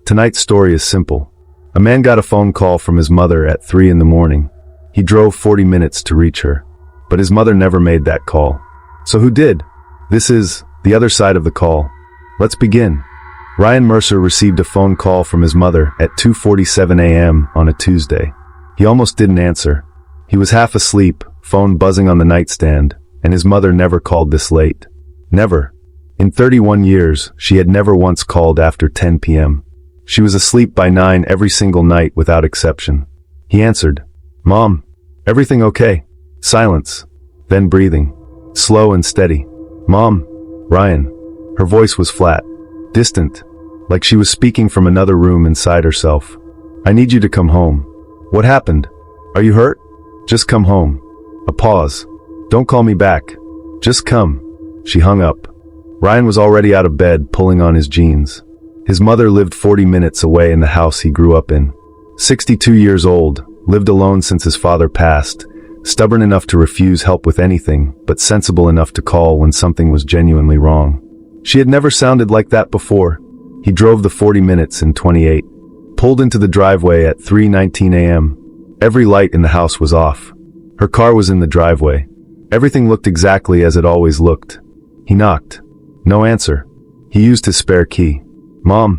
Tonight's story is simple. A man got a phone call from his mother at 3 in the morning. He drove 40 minutes to reach her, but his mother never made that call. So who did? This is the other side of the call. Let's begin. Ryan Mercer received a phone call from his mother at 2:47 a.m. on a Tuesday. He almost didn't answer. He was half asleep, phone buzzing on the nightstand, and his mother never called this late. Never. In 31 years, she had never once called after 10 p.m. She was asleep by 9 every single night without exception. He answered, "Mom, everything okay?" Silence. Then breathing. Slow and steady. "Mom." "Ryan." Her voice was flat. Distant. Like she was speaking from another room inside herself. "I need you to come home." "What happened? Are you hurt?" "Just come home." A pause. "Don't call me back. Just come." She hung up. Ryan was already out of bed, pulling on his jeans. His mother lived 40 minutes away in the house he grew up in. 62 years old, lived alone since his father passed, stubborn enough to refuse help with anything, but sensible enough to call when something was genuinely wrong. She had never sounded like that before. He drove the 40 minutes in 28. Pulled into the driveway at 3:19 a.m. Every light in the house was off. Her car was in the driveway. Everything looked exactly as it always looked. He knocked. No answer. He used his spare key. "Mom."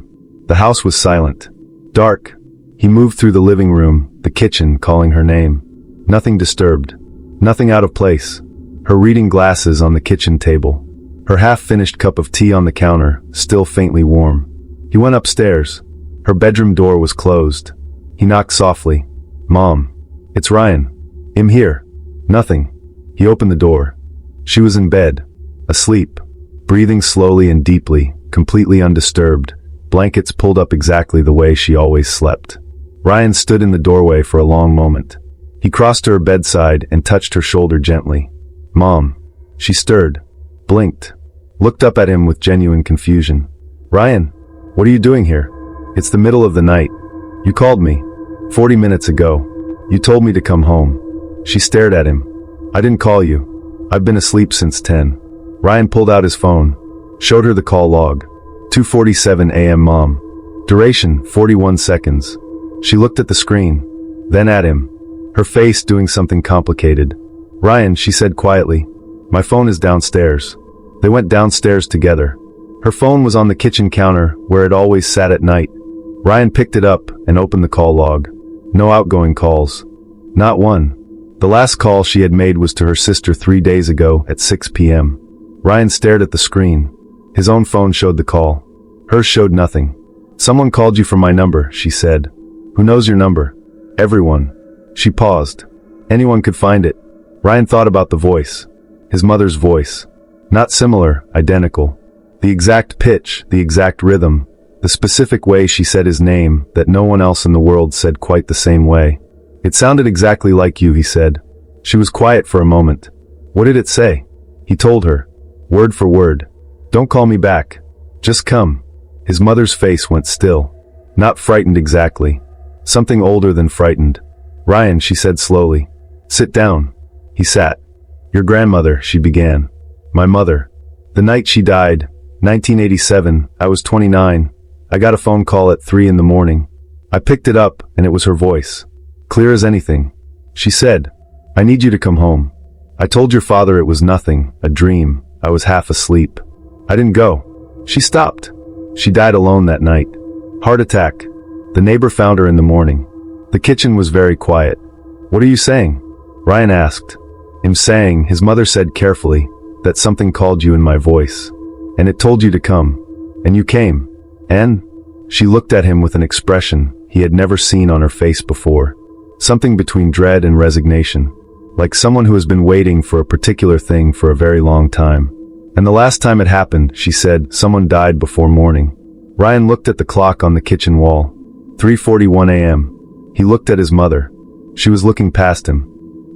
The house was silent. Dark. He moved through the living room, the kitchen, calling her name. Nothing disturbed. Nothing out of place. Her reading glasses on the kitchen table. Her half-finished cup of tea on the counter, still faintly warm. He went upstairs. Her bedroom door was closed. He knocked softly. "Mom." "It's Ryan." "I'm here." "Nothing." He opened the door. She was in bed. Asleep. Breathing slowly and deeply, completely undisturbed, blankets pulled up exactly the way she always slept. Ryan stood in the doorway for a long moment. He crossed to her bedside and touched her shoulder gently. "Mom." She stirred, blinked, looked up at him with genuine confusion. "Ryan, what are you doing here? It's the middle of the night. You called me 40 minutes ago. You told me to come home." She stared at him. "I didn't call you. I've been asleep since 10. Ryan pulled out his phone, showed her the call log. 2:47 a.m. Mom. Duration, 41 seconds. She looked at the screen, then at him, her face doing something complicated. "Ryan," she said quietly, "my phone is downstairs." They went downstairs together. Her phone was on the kitchen counter, where it always sat at night. Ryan picked it up and opened the call log. No outgoing calls. Not one. The last call she had made was to her sister 3 days ago at 6 p.m. Ryan stared at the screen. His own phone showed the call. Hers showed nothing. "Someone called you from my number," she said. "Who knows your number?" "Everyone." She paused. Anyone could find it. Ryan thought about the voice. His mother's voice. Not similar, identical. The exact pitch, the exact rhythm, the specific way she said his name that no one else in the world said quite the same way. "It sounded exactly like you," he said. She was quiet for a moment. "What did it say?" He told her. Word for word. "Don't call me back. Just come." His mother's face went still. Not frightened exactly. Something older than frightened. "Ryan," she said slowly. "Sit down." He sat. "Your grandmother," she began. "My mother. The night she died, 1987, I was 29. I got a phone call at 3 in the morning. I picked it up, and it was her voice. Clear as anything. She said, 'I need you to come home.' I told your father it was nothing, a dream. I was half asleep. I didn't go." She stopped. She died alone that night. Heart attack. The neighbor found her in the morning. The kitchen was very quiet. "What are you saying?" Ryan asked. "I'm saying," his mother said carefully, "that something called you in my voice. And it told you to come. And you came. And?" She looked at him with an expression he had never seen on her face before. Something between dread and resignation. Like someone who has been waiting for a particular thing for a very long time. "And the last time it happened," she said, "someone died before morning." Ryan looked at the clock on the kitchen wall. 3:41 a.m. He looked at his mother. She was looking past him.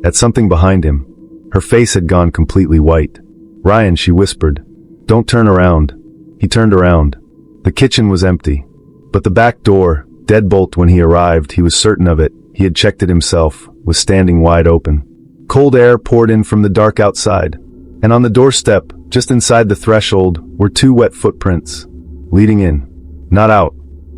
At something behind him. Her face had gone completely white. "Ryan," she whispered. "Don't turn around." He turned around. The kitchen was empty. But the back door, deadbolt when he arrived, he was certain of it, he had checked it himself, was standing wide open. Cold air poured in from the dark outside, and on the doorstep, just inside the threshold, were 2 wet footprints, leading in, not out.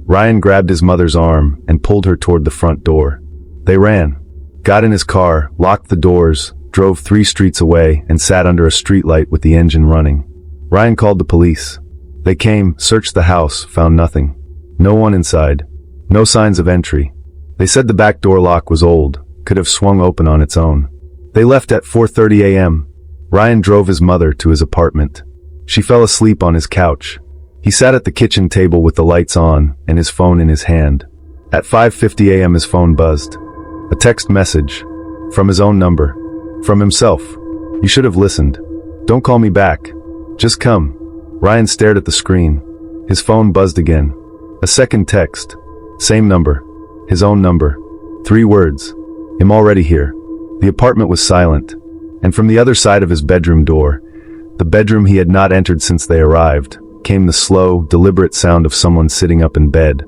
Ryan grabbed his mother's arm and pulled her toward the front door. They ran, got in his car, locked the doors, drove 3 streets away, and sat under a streetlight with the engine running. Ryan called the police. They came, searched the house, found nothing. No one inside. No signs of entry. They said the back door lock was old, could have swung open on its own. They left at 4:30 a.m. Ryan drove his mother to his apartment. She fell asleep on his couch. He sat at the kitchen table with the lights on and his phone in his hand. At 5:50 a.m. his phone buzzed. A text message. From his own number. From himself. You should have listened. Don't call me back. Just come. Ryan stared at the screen. His phone buzzed again. A second text. Same number. His own number. 3 words. I'm already here. The apartment was silent. And from the other side of his bedroom door, the bedroom he had not entered since they arrived, came the slow, deliberate sound of someone sitting up in bed.